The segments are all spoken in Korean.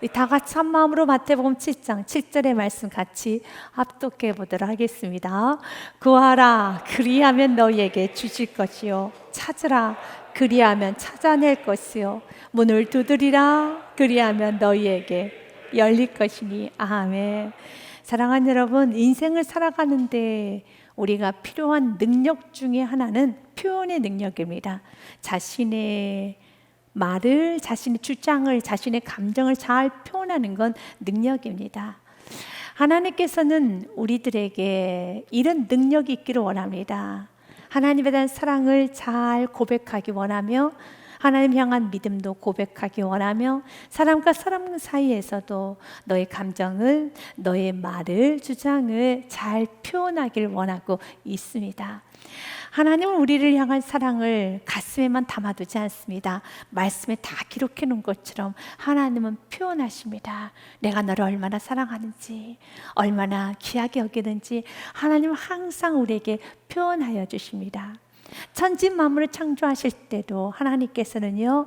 우리 다 같이 한 마음으로 마태복음 7장 7절의 말씀 같이 합독해 보도록 하겠습니다. 구하라, 그리하면 너희에게 주실 것이요, 찾으라, 그리하면 찾아낼 것이요, 문을 두드리라, 그리하면 너희에게 열릴 것이니. 아멘. 사랑하는 여러분, 인생을 살아가는데 우리가 필요한 능력 중에 하나는 표현의 능력입니다. 자신의 말을, 자신의 주장을, 자신의 감정을 잘 표현하는 건 능력입니다. 하나님께서는 우리들에게 이런 능력이 있기를 원합니다. 하나님에 대한 사랑을 잘 고백하기 원하며, 하나님 향한 믿음도 고백하기 원하며, 사람과 사람 사이에서도 너의 감정을, 너의 말을, 주장을 잘 표현하기를 원하고 있습니다. 하나님은 우리를 향한 사랑을 가슴에만 담아두지 않습니다. 말씀에 다 기록해 놓은 것처럼 하나님은 표현하십니다. 내가 너를 얼마나 사랑하는지, 얼마나 귀하게 여기는지 하나님은 항상 우리에게 표현하여 주십니다. 천지 만물을 창조하실 때도 하나님께서는요,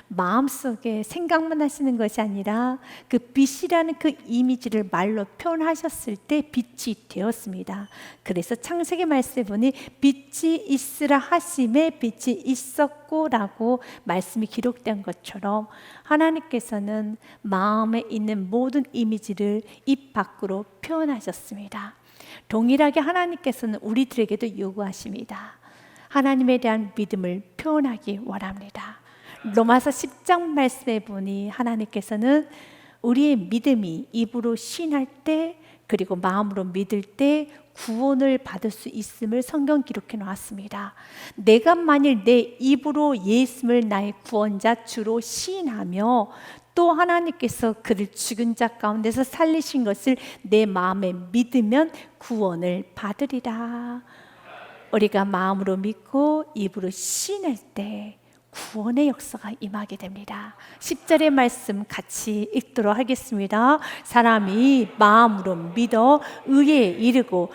마음속에 생각만 하시는 것이 아니라 그 빛이라는 그 이미지를 말로 표현하셨을 때 빛이 되었습니다. 그래서 창세기 말씀에 보니 빛이 있으라 하심에 빛이 있었고라고 말씀이 기록된 것처럼 하나님께서는 마음에 있는 모든 이미지를 입 밖으로 표현하셨습니다. 동일하게 하나님께서는 우리들에게도 요구하십니다. 하나님에 대한 믿음을 표현하기 원합니다. 로마서 10장 말씀에 보니 하나님께서는 우리의 믿음이 입으로 시인할 때, 그리고 마음으로 믿을 때 구원을 받을 수 있음을 성경 기록해 놓았습니다. 내가 만일 내 입으로 예수를 나의 구원자 주로 시인하며 또 하나님께서 그를 죽은 자 가운데서 살리신 것을 내 마음에 믿으면 구원을 받으리라. 우리가 마음으로 믿고 입으로 시인할 때 구원의 역사가 임하게 됩니다. 10절의 말씀 같이 읽도록 하겠습니다. 사람이 마음으로 믿어 의에 이르고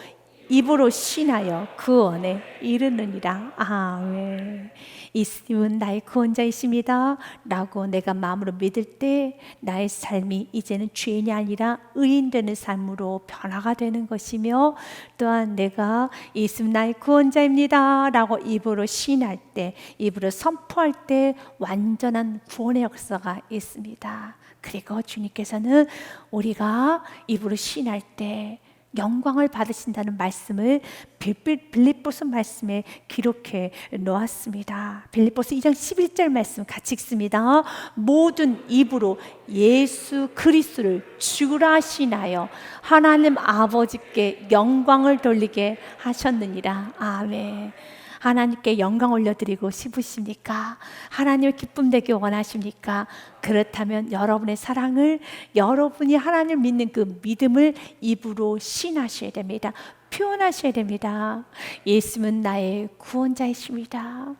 입으로 시인하여 구원에 이르느니라. 아멘. 예수님은 나의 구원자이십니다 라고 내가 마음으로 믿을 때 나의 삶이 이제는 죄인이 아니라 의인 되는 삶으로 변화가 되는 것이며, 또한 내가 예수님 나의 구원자입니다 라고 입으로 시인할 때, 입으로 선포할 때 완전한 구원의 역사가 있습니다. 그리고 주님께서는 우리가 입으로 시인할 때 영광을 받으신다는 말씀을 빌립보서 말씀에 기록해 놓았습니다. 빌립보서 2장 11절 말씀 같이 읽습니다. 모든 입으로 예수 그리스도를 주라 하시나요 하나님 아버지께 영광을 돌리게 하셨느니라. 아멘. 하나님께 영광 올려드리고 싶으십니까? 하나님을 기쁨 되게 원하십니까? 그렇다면 여러분의 사랑을, 여러분이 하나님을 믿는 그 믿음을 입으로 시인하셔야 됩니다. 표현하셔야 됩니다. 예수는 나의 구원자이십니다.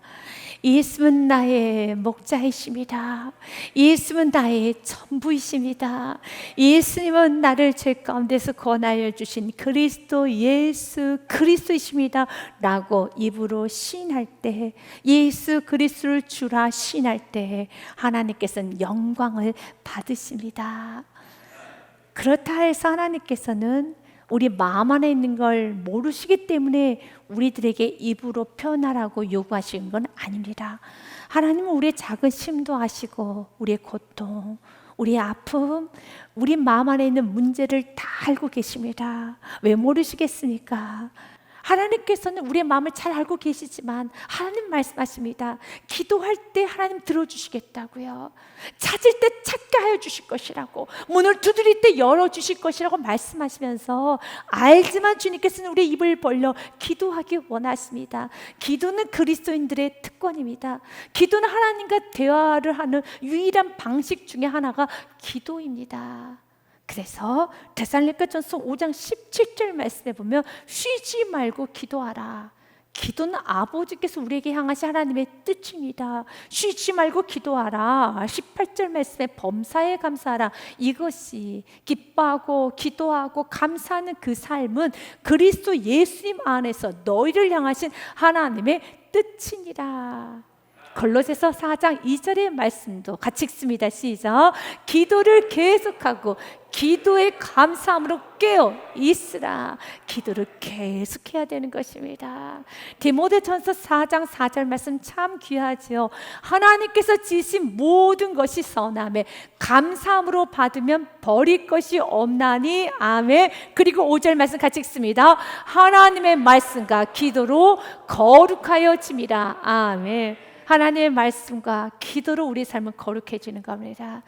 예수는 나의 목자이십니다. 예수는 나의 전부이십니다. 예수님은 나를 죄 가운데서 구원하여 주신 그리스도 예수 그리스도이십니다 라고 입으로 시인할 때, 예수 그리스도를 주라 시인할 때 하나님께서는 영광을 받으십니다. 그렇다 해서 하나님께서는 우리 마음 안에 있는 걸 모르시기 때문에 우리들에게 입으로 표현하라고 요구하시는 건 아닙니다. 하나님은 우리의 작은 심도 아시고 우리의 고통, 우리의 아픔, 우리 마음 안에 있는 문제를 다 알고 계십니다. 왜 모르시겠습니까? 하나님께서는 우리의 마음을 잘 알고 계시지만 하나님 말씀하십니다. 기도할 때 하나님 들어주시겠다고요. 찾을 때 찾게 하여 주실 것이라고, 문을 두드릴 때 열어주실 것이라고 말씀하시면서, 알지만 주님께서는 우리의 입을 벌려 기도하기 원하십니다. 기도는 그리스도인들의 특권입니다. 기도는 하나님과 대화를 하는 유일한 방식 중에 하나가 기도입니다. 그래서 데살로니가전서 5장 17절 말씀에 보면 쉬지 말고 기도하라. 기도는 아버지께서 우리에게 향하신 하나님의 뜻입니다. 쉬지 말고 기도하라. 18절 말씀에 범사에 감사하라. 이것이 기뻐하고 기도하고 감사하는 그 삶은 그리스도 예수님 안에서 너희를 향하신 하나님의 뜻이니라. 골로새서 4장 2절의 말씀도 같이 읽습니다. 시작. 기도를 계속하고 기도의 감사함으로 깨어 있으라. 기도를 계속해야 되는 것입니다. 디모데전서 4장 4절 말씀 참 귀하지요. 하나님께서 지으신 모든 것이 선하매 감사함으로 받으면 버릴 것이 없나니. 아멘. 그리고 5절 말씀 같이 읽습니다. 하나님의 말씀과 기도로 거룩하여 짐이라. 아멘. 하나님의 말씀과 기도로 우리의 삶은 거룩해지는 겁니다.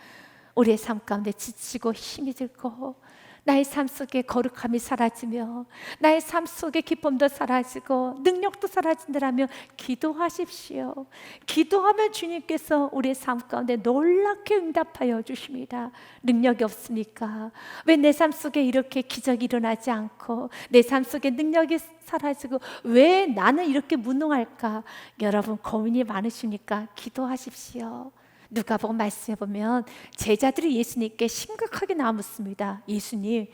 우리의 삶 가운데 지치고 힘이 들고 나의 삶 속에 거룩함이 사라지며 나의 삶 속에 기쁨도 사라지고 능력도 사라진다면 기도하십시오. 기도하면 주님께서 우리의 삶 가운데 놀랍게 응답하여 주십니다. 능력이 없으니까 왜 내 삶 속에 이렇게 기적이 일어나지 않고 내 삶 속에 능력이 사라지고 왜 나는 이렇게 무능할까? 여러분 고민이 많으십니까? 기도하십시오. 누가복음 말씀해 보면 제자들이 예수님께 심각하게 묻습니다. 예수님,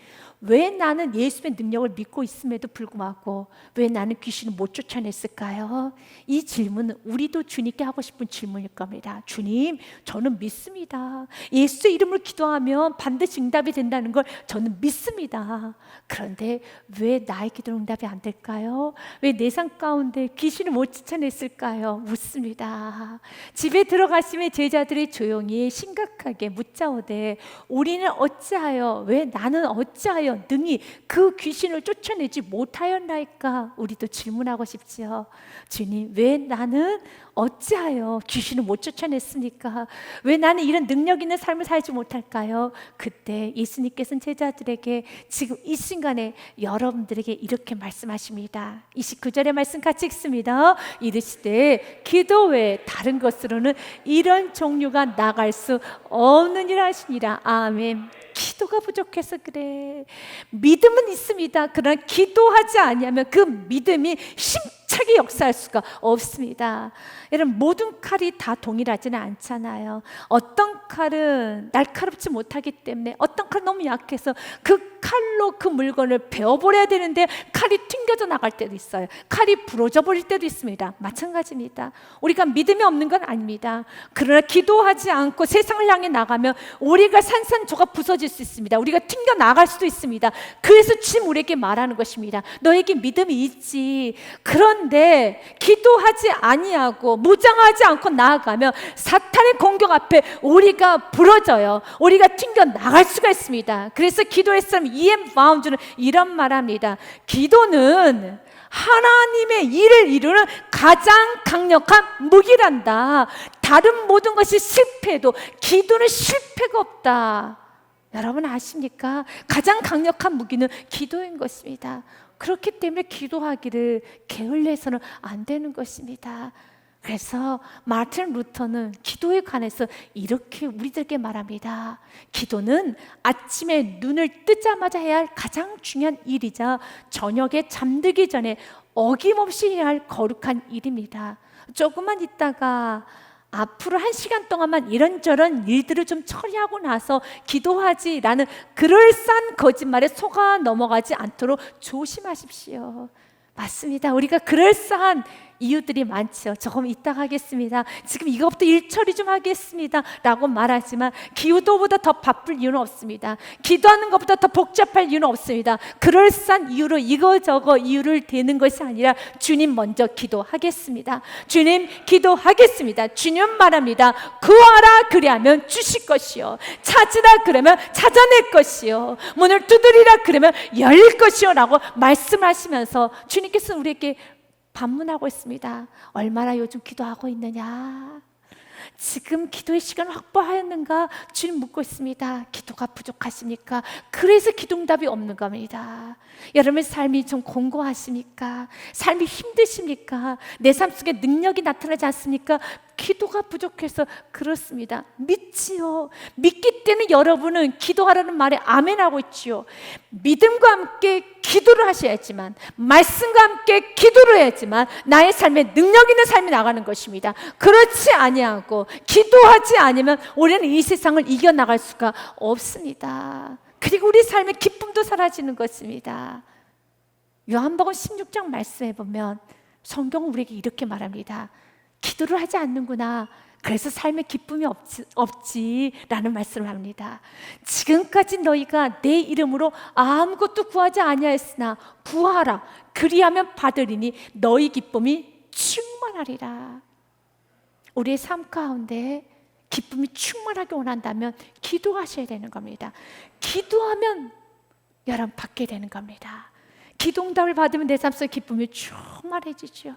왜 나는 예수의 능력을 믿고 있음에도 불구하고 왜 나는 귀신을 못 쫓아냈을까요? 이 질문은 우리도 주님께 하고 싶은 질문일 겁니다. 주님, 저는 믿습니다. 예수의 이름을 기도하면 반드시 응답이 된다는 걸 저는 믿습니다. 그런데 왜 나의 기도는 응답이 안 될까요? 왜 내 삶 가운데 귀신을 못 쫓아냈을까요? 묻습니다. 집에 들어가시면 제자들이 조용히 심각하게 묻자오되 우리는 어찌하여, 왜 나는 어찌하여 능히 그 귀신을 쫓아내지 못하였나이까? 우리도 질문하고 싶지요. 주님, 왜 나는 어찌하여 귀신을 못 쫓아냈습니까? 왜 나는 이런 능력 있는 삶을 살지 못할까요? 그때 예수님께서는 제자들에게 지금 이 순간에 여러분들에게 이렇게 말씀하십니다. 29절의 말씀 같이 읽습니다. 이르시되 기도 외에 다른 것으로는 이런 종류가 나갈 수 없느니라 하시니라. 아멘. 기도가 부족해서 그래. 믿음은 있습니다. 그러나 기도하지 아니하면 그 믿음이 힘차게 역사할 수가 없습니다. 여러분, 모든 칼이 다 동일하지는 않잖아요. 어떤 칼은 날카롭지 못하기 때문에 어떤 칼은 너무 약해서 그 칼로 그 물건을 베어버려야 되는데 칼이 튕겨져 나갈 때도 있어요. 칼이 부러져 버릴 때도 있습니다. 마찬가지입니다. 우리가 믿음이 없는 건 아닙니다. 그러나 기도하지 않고 세상을 향해 나가면 우리가 산산조각 부서질 수 있습니다. 우리가 튕겨 나갈 수도 있습니다. 그래서 주님 우리에게 말하는 것입니다. 너에게 믿음이 있지. 그런데 기도하지 아니하고 무장하지 않고 나아가면 사탄의 공격 앞에 우리가 부러져요. 우리가 튕겨 나갈 수가 있습니다. 그래서 기도의 사람 E.M. 바운드는 이런 말합니다. 기도는 하나님의 일을 이루는 가장 강력한 무기란다. 다른 모든 것이 실패해도 기도는 실패가 없다. 여러분 아십니까? 가장 강력한 무기는 기도인 것입니다. 그렇기 때문에 기도하기를 게을리해서는 안 되는 것입니다. 그래서 마틴 루터는 기도에 관해서 이렇게 우리들에게 말합니다. 기도는 아침에 눈을 뜨자마자 해야 할 가장 중요한 일이자 저녁에 잠들기 전에 어김없이 해야 할 거룩한 일입니다. 조금만 있다가 앞으로 1시간 동안만 이런저런 일들을 좀 처리하고 나서 기도하지라는 그럴싸한 거짓말에 속아 넘어가지 않도록 조심하십시오. 맞습니다. 우리가 그럴싸한 이유들이 많죠. 조금 이따가 하겠습니다. 지금 이것부터 일 처리 좀 하겠습니다 라고 말하지만 기도보다 더 바쁠 이유는 없습니다. 기도하는 것보다 더 복잡할 이유는 없습니다. 그럴싸한 이유로 이거저거 이유를 대는 것이 아니라 주님 먼저 기도하겠습니다. 주님 기도하겠습니다. 주님 말합니다. 구하라 그리하면 주실 것이요, 찾으라 그러면 찾아낼 것이요, 문을 두드리라 그러면 열릴 것이요 라고 말씀하시면서 주님께서는 우리에게 반문하고 있습니다. 얼마나 요즘 기도하고 있느냐? 지금 기도의 시간을 확보하였는가? 주님 묻고 있습니다. 기도가 부족하십니까? 그래서 기도응답이 없는 겁니다. 여러분의 삶이 좀 공고하십니까? 삶이 힘드십니까? 내 삶 속에 능력이 나타나지 않습니까? 기도가 부족해서 그렇습니다. 믿지요. 믿기 때문에 여러분은 기도하라는 말에 아멘하고 있지요. 믿음과 함께 기도를 하셔야지만, 말씀과 함께 기도를 해야지만 나의 삶에 능력 있는 삶이 나가는 것입니다. 그렇지 아니하고 기도하지 않으면 우리는 이 세상을 이겨나갈 수가 없습니다. 그리고 우리 삶의 기쁨도 사라지는 것입니다. 요한복음 16장 말씀해 보면 성경은 우리에게 이렇게 말합니다. 기도를 하지 않는구나. 그래서 삶에 기쁨이 없지라는 말씀을 합니다. 지금까지 너희가 내 이름으로 아무것도 구하지 아니하였으나 구하라. 그리하면 받으리니 너희 기쁨이 충만하리라. 우리의 삶 가운데 기쁨이 충만하게 원한다면 기도하셔야 되는 겁니다. 기도하면 여러분 받게 되는 겁니다. 기도응답을 받으면 내 삶 속에 기쁨이 충만해지죠.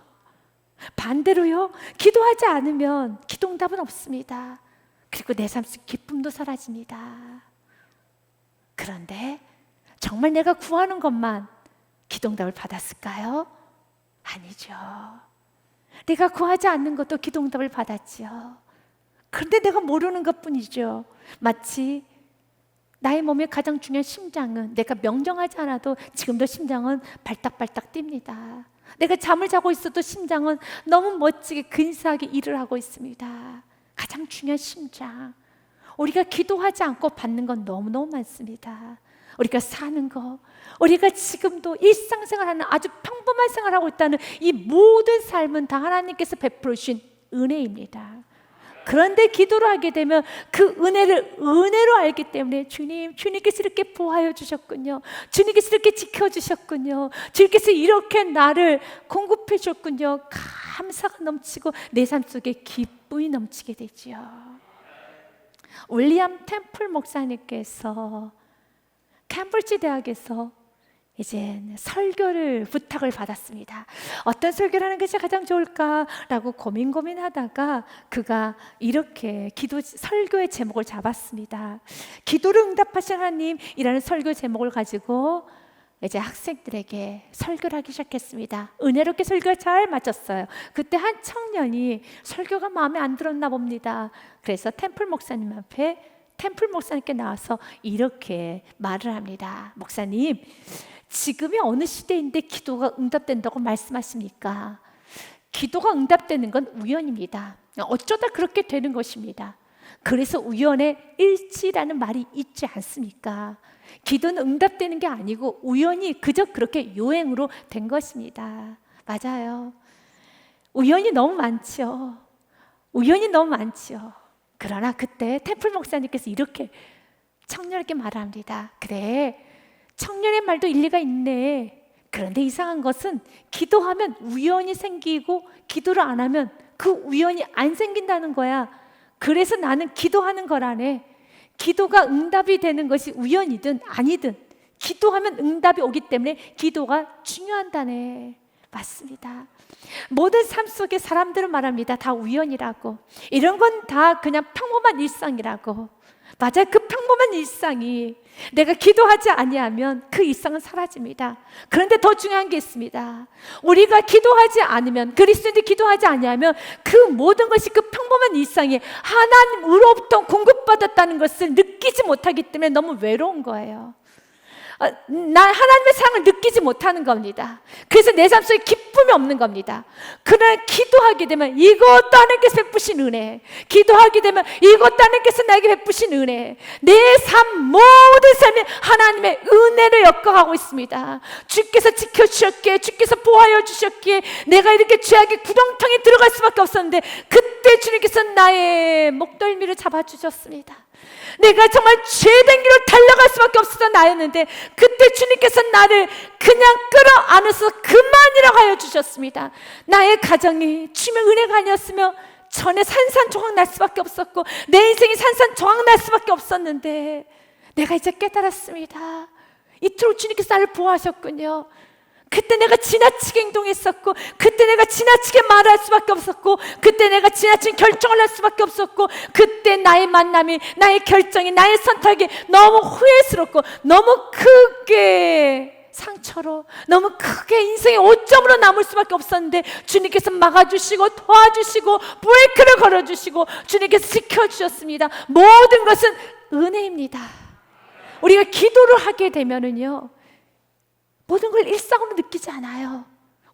반대로요, 기도하지 않으면 기도응답은 없습니다. 그리고 내 삶 속 기쁨도 사라집니다. 그런데 정말 내가 구하는 것만 기도응답을 받았을까요? 아니죠. 내가 구하지 않는 것도 기도응답을 받았지요. 그런데 내가 모르는 것뿐이죠. 마치 나의 몸의 가장 중요한 심장은 내가 명령하지 않아도 지금도 심장은 발딱발딱 뜁니다. 내가 잠을 자고 있어도 심장은 너무 멋지게 근사하게 일을 하고 있습니다. 가장 중요한 심장. 우리가 기도하지 않고 받는 건 너무너무 많습니다. 우리가 사는 거, 우리가 지금도 일상생활하는 아주 평범한 생활하고 있다는 이 모든 삶은 다 하나님께서 베풀어 주신 은혜입니다. 그런데 기도를 하게 되면 그 은혜를 은혜로 알기 때문에 주님께서 이렇게 보호하여 주셨군요. 주님께서 이렇게 지켜주셨군요. 주님께서 이렇게 나를 공급해 줬군요. 감사가 넘치고 내 삶 속에 기쁨이 넘치게 되지요. 윌리엄 템플 목사님께서 캠브리지 대학에서 이제 설교를 부탁을 받았습니다. 어떤 설교를 하는 것이 가장 좋을까라고 고민하다가 그가 이렇게 설교의 제목을 잡았습니다. 기도를 응답하신 하나님이라는 설교 제목을 가지고 이제 학생들에게 설교를 하기 시작했습니다. 은혜롭게 설교가 잘 맞았어요. 그때 한 청년이 설교가 마음에 안 들었나 봅니다. 그래서 템플 목사님께 나와서 이렇게 말을 합니다. 목사님, 지금이 어느 시대인데 기도가 응답된다고 말씀하십니까? 기도가 응답되는 건 우연입니다. 어쩌다 그렇게 되는 것입니다. 그래서 우연의 일치라는 말이 있지 않습니까? 기도는 응답되는 게 아니고 우연히 그저 그렇게 요행으로 된 것입니다. 맞아요. 우연이 너무 많죠. 그러나 그때 템플 목사님께서 이렇게 청년에게 말합니다. 그래, 청년의 말도 일리가 있네. 그런데 이상한 것은 기도하면 우연이 생기고 기도를 안 하면 그 우연이 안 생긴다는 거야. 그래서 나는 기도하는 거라네. 기도가 응답이 되는 것이 우연이든 아니든 기도하면 응답이 오기 때문에 기도가 중요하다네. 맞습니다. 모든 삶 속에 사람들은 말합니다. 다 우연이라고. 이런 건 다 그냥 평범한 일상이라고. 맞아요. 그 평범한 일상이 내가 기도하지 아니하면 그 일상은 사라집니다. 그런데 더 중요한 게 있습니다. 우리가 기도하지 않으면, 그리스도인들이 기도하지 아니하면 그 모든 것이 그 평범한 일상이 하나님으로부터 공급받았다는 것을 느끼지 못하기 때문에 너무 외로운 거예요. 난 하나님의 사랑을 느끼지 못하는 겁니다. 그래서 내 삶 속에 기쁨이 없는 겁니다. 그러나 기도하게 되면 이것도 하나님께서 베푸신 은혜, 기도하게 되면 이것도 하나님께서 나에게 베푸신 은혜, 내 삶 모든 삶에 하나님의 은혜를 엮어가고 있습니다. 주께서 지켜주셨기에, 주께서 보호하여 주셨기에 내가 이렇게 죄악의 구렁텅이에 들어갈 수밖에 없었는데 그때 주님께서 나의 목덜미를 잡아주셨습니다. 내가 정말 죄된 길로 달려갈 수밖에 없었던 나였는데 그때 주님께서 나를 그냥 끌어안아서 그만이라고 하여 주셨습니다. 나의 가정이 주님의 은혜가 아니었으면 전에 산산조각 날 수밖에 없었고 내 인생이 산산조각 날 수밖에 없었는데 내가 이제 깨달았습니다. 이토록 주님께서 나를 보호하셨군요. 그때 내가 지나치게 행동했었고 그때 내가 지나치게 말할 수밖에 없었고 그때 내가 지나친 결정을 할 수밖에 없었고 그때 나의 만남이, 나의 결정이, 나의 선택이 너무 후회스럽고 너무 크게 상처로, 너무 크게 인생의 오점으로 남을 수밖에 없었는데 주님께서 막아주시고 도와주시고 브레이크를 걸어주시고 주님께서 지켜주셨습니다. 모든 것은 은혜입니다. 우리가 기도를 하게 되면은요, 모든 걸 일상으로 느끼지 않아요.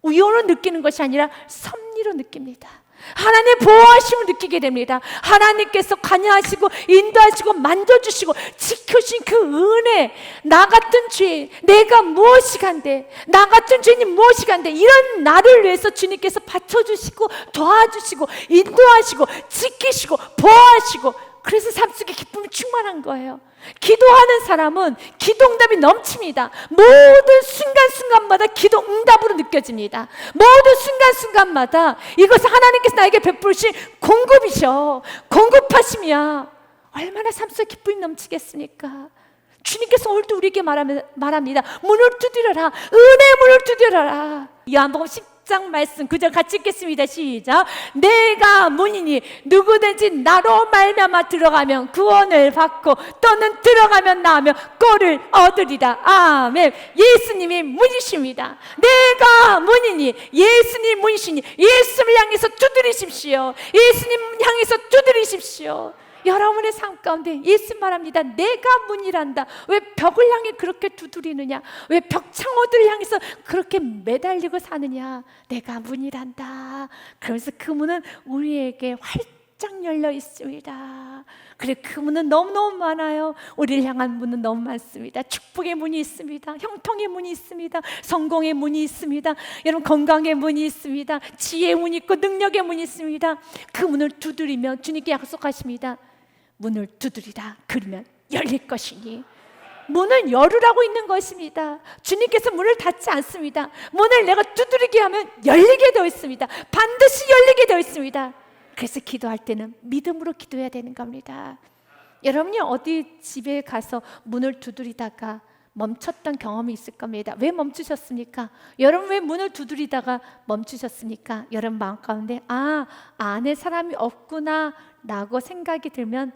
우연으로 느끼는 것이 아니라 섭리로 느낍니다. 하나님의 보호하심을 느끼게 됩니다. 하나님께서 관여하시고 인도하시고 만져주시고 지켜주신 그 은혜, 나 같은 죄인 내가 무엇이 간대, 나 같은 죄인이 무엇이 간대, 이런 나를 위해서 주님께서 받쳐주시고 도와주시고 인도하시고 지키시고 보호하시고, 그래서 삶 속에 기쁨이 충만한 거예요. 기도하는 사람은 기도 응답이 넘칩니다. 모든 순간순간마다 기도 응답으로 느껴집니다. 모든 순간순간마다 이것은 하나님께서 나에게 베푸신 공급이셔. 공급하심이야. 얼마나 삶 속에 기쁨이 넘치겠습니까? 주님께서 오늘도 우리에게 말합니다. 문을 두드려라. 은혜의 문을 두드려라. 요한복음 10장 말씀 9절 같이 읽겠습니다. 시작. 내가 문이니 누구든지 나로 말미암아 들어가면 구원을 받고 또는 들어가면 나오면 꼴을 얻으리라. 아멘. 예수님이 문이십니다. 내가 문이니 예수님 문이시니 예수님을 향해서 두드리십시오. 예수님 향해서 두드리십시오. 여러분의 삶 가운데 예수 말합니다. 내가 문이란다. 왜 벽을 향해 그렇게 두드리느냐? 왜 벽창호들을 향해서 그렇게 매달리고 사느냐? 내가 문이란다. 그러면서 그 문은 우리에게 활짝 열려 있습니다. 그래, 그 문은 너무너무 많아요. 우리를 향한 문은 너무 많습니다. 축복의 문이 있습니다. 형통의 문이 있습니다. 성공의 문이 있습니다. 여러분, 건강의 문이 있습니다. 지혜의 문이 있고 능력의 문이 있습니다. 그 문을 두드리면 주님께 약속하십니다. 문을 두드리라. 그러면 열릴 것이니. 문을 열으라고 있는 것입니다. 주님께서 문을 닫지 않습니다. 문을 내가 두드리게 하면 열리게 되어 있습니다. 반드시 열리게 되어 있습니다. 그래서 기도할 때는 믿음으로 기도해야 되는 겁니다. 여러분이 어디 집에 가서 문을 두드리다가 멈췄던 경험이 있을 겁니다. 왜 멈추셨습니까? 여러분 왜 문을 두드리다가 멈추셨습니까? 여러분 마음 가운데 안에 사람이 없구나 라고 생각이 들면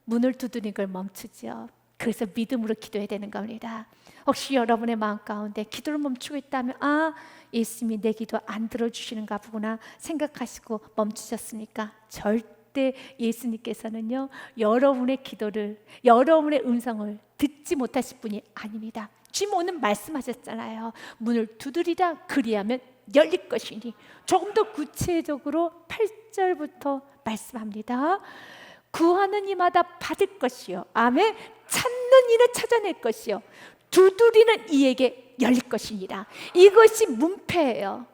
문을 두드리는 걸 멈추죠. 그래서 믿음으로 기도해야 되는 겁니다. 혹시 여러분의 마음 가운데 기도를 멈추고 있다면 예수님이 내 기도 안 들어주시는가 보구나 생각하시고 멈추셨습니까? 절대 예수님께서는요 여러분의 기도를, 여러분의 음성을 듣지 못하실 분이 아닙니다. 주님 오늘 말씀하셨잖아요. 문을 두드리라 그리하면 열릴 것이니. 조금 더 구체적으로 8절부터 말씀합니다. 구하는 이마다 받을 것이요, 아멘. 찾는 이는 찾아낼 것이요, 두드리는 이에게 열릴 것이니라. 이것이 문패예요.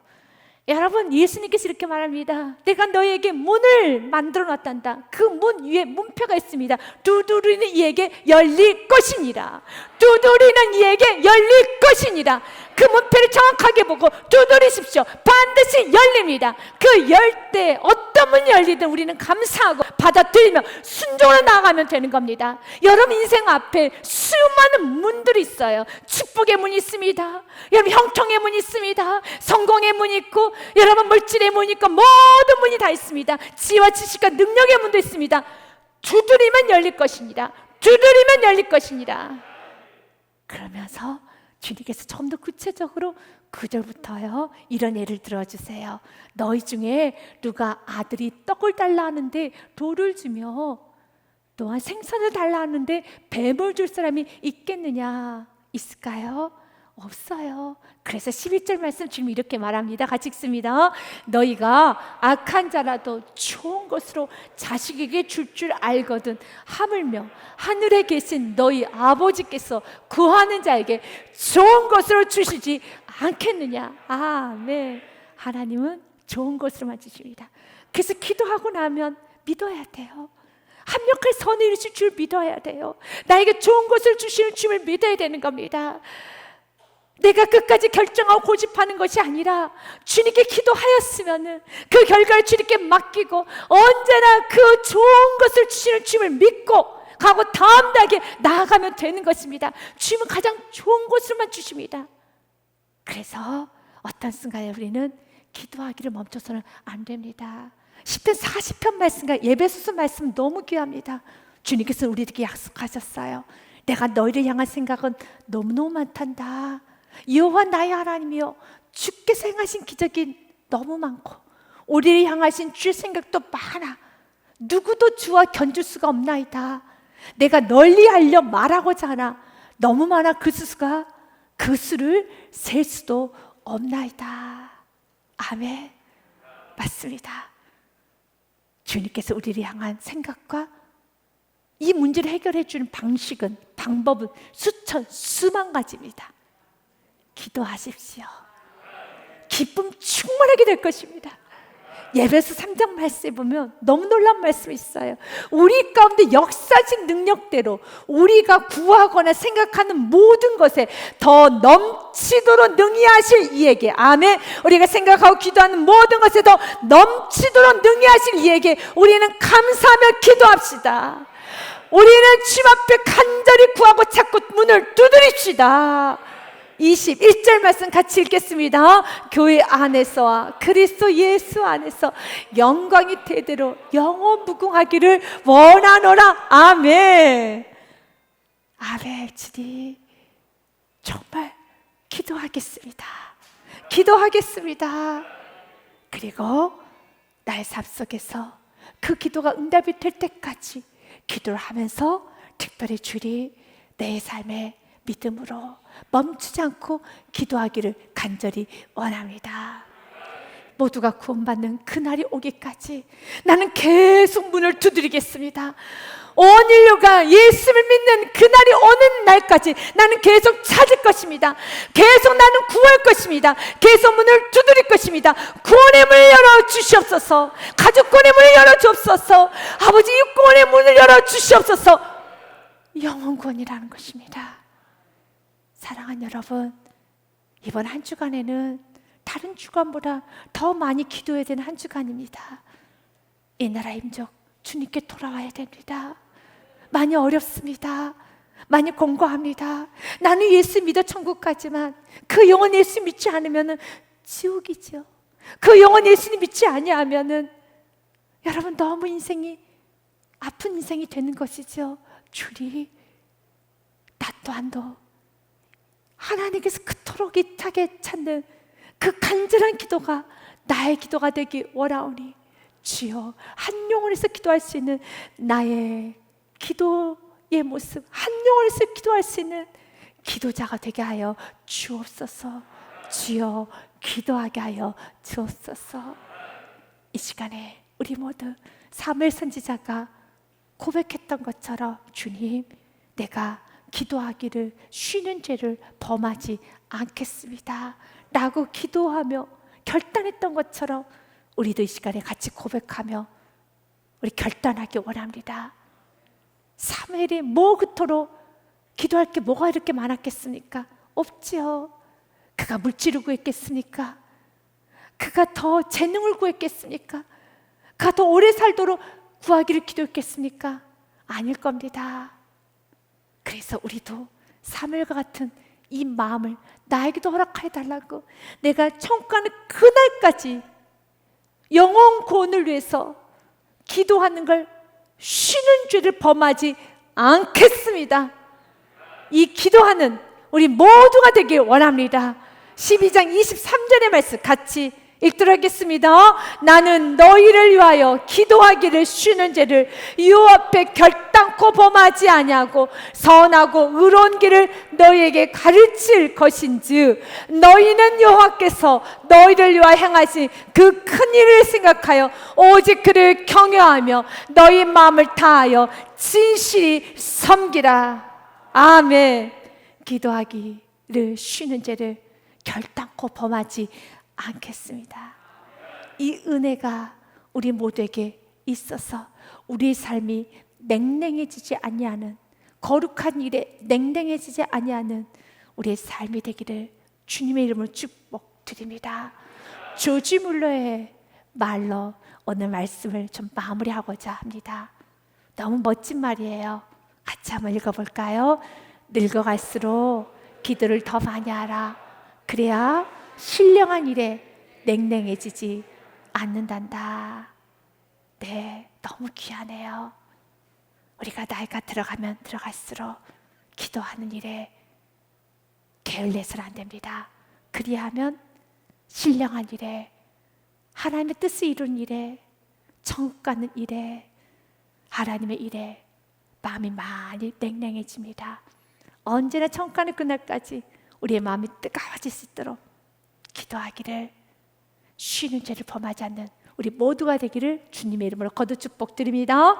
여러분, 예수님께서 이렇게 말합니다. 내가 너에게 문을 만들어 놨단다. 그 문 위에 문표가 있습니다. 두드리는 이에게 열릴 것이니라. 두드리는 이에게 열릴 것이니라. 그 문표를 정확하게 보고 두드리십시오. 반드시 열립니다. 그 열 때 어떤 문이 열리든 우리는 감사하고 받아들이며 순종으로 나아가면 되는 겁니다. 여러분 인생 앞에 수많은 문들이 있어요. 축복의 문이 있습니다. 여러분 형통의 문이 있습니다. 성공의 문이 있고, 여러분 물질의 문이 있고, 모든 문이 다 있습니다. 지혜와 지식과 능력의 문도 있습니다. 두드리면 열릴 것입니다. 두드리면 열릴 것입니다. 그러면서 주님께서 좀 더 구체적으로 9절부터요 이런 예를 들어주세요. 너희 중에 누가 아들이 떡을 달라 하는데 돌을 주며 또한 생선을 달라 하는데 뱀을 줄 사람이 있겠느냐? 있을까요? 없어요. 그래서 11절 말씀 지금 이렇게 말합니다. 같이 읽습니다. 너희가 악한 자라도 좋은 것으로 자식에게 줄 알거든 하물며 하늘에 계신 너희 아버지께서 구하는 자에게 좋은 것으로 주시지 않겠느냐? 아멘. 하나님은 좋은 것으로만 주십니다. 그래서 기도하고 나면 믿어야 돼요. 합력할 선을 이루실 줄 믿어야 돼요. 나에게 좋은 것을 주시는 주님을 믿어야 되는 겁니다. 내가 끝까지 결정하고 고집하는 것이 아니라 주님께 기도하였으면 그 결과를 주님께 맡기고 언제나 그 좋은 것을 주시는 주님을 믿고 가고 다음 단계 나아가면 되는 것입니다. 주님은 가장 좋은 것을만 주십니다. 그래서 어떤 순간에 우리는 기도하기를 멈춰서는 안 됩니다. 10편 40편 말씀과 에베소서 말씀 너무 귀합니다. 주님께서 우리에게 약속하셨어요. 내가 너희를 향한 생각은 너무너무 많단다. 여호와 나의 하나님이여, 주께서 행하신 기적이 너무 많고 우리를 향하신 주의 생각도 많아. 누구도 주와 견줄 수가 없나이다. 내가 널리 알려 말하고자 하나 너무 많아 그 수가 그 수를 셀 수도 없나이다. 아멘. 맞습니다. 주님께서 우리를 향한 생각과 이 문제를 해결해 주는 방식은, 방법은 수천 수만 가지입니다. 기도하십시오. 기쁨 충만하게 될 것입니다. 예배서 3장 말씀에 보면 너무 놀라운 말씀이 있어요. 우리 가운데 역사적 능력대로 우리가 구하거나 생각하는 모든 것에 더 넘치도록 능히 하실 이에게, 아멘. 우리가 생각하고 기도하는 모든 것에 더 넘치도록 능히 하실 이에게 우리는 감사하며 기도합시다. 우리는 주님 앞에 간절히 구하고 찾고 문을 두드립시다. 21절 말씀 같이 읽겠습니다. 교회 안에서와 그리스도 예수 안에서 영광이 대대로 영원 무궁하기를 원하노라. 아멘. 아멘. 주님 정말 기도하겠습니다. 기도하겠습니다. 그리고 나의 삶 속에서 그 기도가 응답이 될 때까지 기도를 하면서 특별히 주님 내 삶에 믿음으로 멈추지 않고 기도하기를 간절히 원합니다. 모두가 구원받는 그날이 오기까지 나는 계속 문을 두드리겠습니다. 온 인류가 예수를 믿는 그날이 오는 날까지 나는 계속 찾을 것입니다. 계속 나는 구할 것입니다. 계속 문을 두드릴 것입니다. 구원의 문을 열어 주시옵소서. 가족 구원의 문을 열어 주옵소서. 아버지 육구원의 문을 열어 주시옵소서. 영원 구원이라는 것입니다. 사랑하는 여러분, 이번 한 주간에는 다른 주간보다 더 많이 기도해야 되는 한 주간입니다. 이 나라의 민족 주님께 돌아와야 됩니다. 많이 어렵습니다. 많이 공고합니다. 나는 예수 믿어 천국 가지만 그 영혼 예수 믿지 않으면 지옥이죠. 그 영혼 예수님 믿지 아니하면 여러분 너무 인생이 아픈 인생이 되는 것이죠. 주리 나 또한도 하나님께서 그토록 애타게 찾는 그 간절한 기도가 나의 기도가 되기 원하오니 주여, 한 영혼에서 기도할 수 있는 나의 기도의 모습, 한 영혼에서 기도할 수 있는 기도자가 되게 하여 주옵소서. 주여, 기도하게 하여 주옵소서. 이 시간에 우리 모두 사무엘 선지자가 고백했던 것처럼 주님, 내가 기도하기를 쉬는 죄를 범하지 않겠습니다 라고 기도하며 결단했던 것처럼 우리도 이 시간에 같이 고백하며 우리 결단하기 원합니다. 사무엘이 뭐 그토록 기도할 게 뭐가 이렇게 많았겠습니까? 없지요. 그가 물질을 구했겠습니까? 그가 더 재능을 구했겠습니까? 그가 더 오래 살도록 구하기를 기도했겠습니까? 아닐 겁니다. 그래서 우리도 사무엘과 같은 이 마음을 나에게도 허락하여 달라고, 내가 천국 가는 그날까지 영혼 구원을 위해서 기도하는 걸 쉬는 죄를 범하지 않겠습니다. 이 기도하는 우리 모두가 되길 원합니다. 12장 23절의 말씀 같이 읽도록 하겠습니다. 나는 너희를 위하여 기도하기를 쉬는 죄를 여호와 앞에 결단코 범하지 아니하고 선하고 의로운 길을 너희에게 가르칠 것인즉 너희는 여호와께서 너희를 위하여 행하신 그 큰 일을 생각하여 오직 그를 경외하며 너희 마음을 다하여 진실히 섬기라. 아멘. 기도하기를 쉬는 죄를 결단코 범하지 않겠습니다. 이 은혜가 우리 모두에게 있어서 우리의 삶이 냉랭해지지 아니하는, 거룩한 일에 냉랭해지지 아니하는 우리의 삶이 되기를 주님의 이름으로 축복드립니다. 조지 물러의 말로 오늘 말씀을 좀 마무리하고자 합니다. 너무 멋진 말이에요. 같이 한번 읽어볼까요? 늙어갈수록 기도를 더 많이 하라. 그래야 신령한 일에 냉랭해지지 않는단다. 네, 너무 귀하네요. 우리가 나이가 들어가면 들어갈수록 기도하는 일에 게을러서는 안 됩니다. 그리하면 신령한 일에, 하나님의 뜻을 이루는 일에, 천국 가는 일에, 하나님의 일에 마음이 많이 냉랭해집니다. 언제나 천국 가는 그날까지 우리의 마음이 뜨거워질 수 있도록 기도하기를, 쉬는 죄를 범하지 않는 우리 모두가 되기를 주님의 이름으로 거듭 축복드립니다.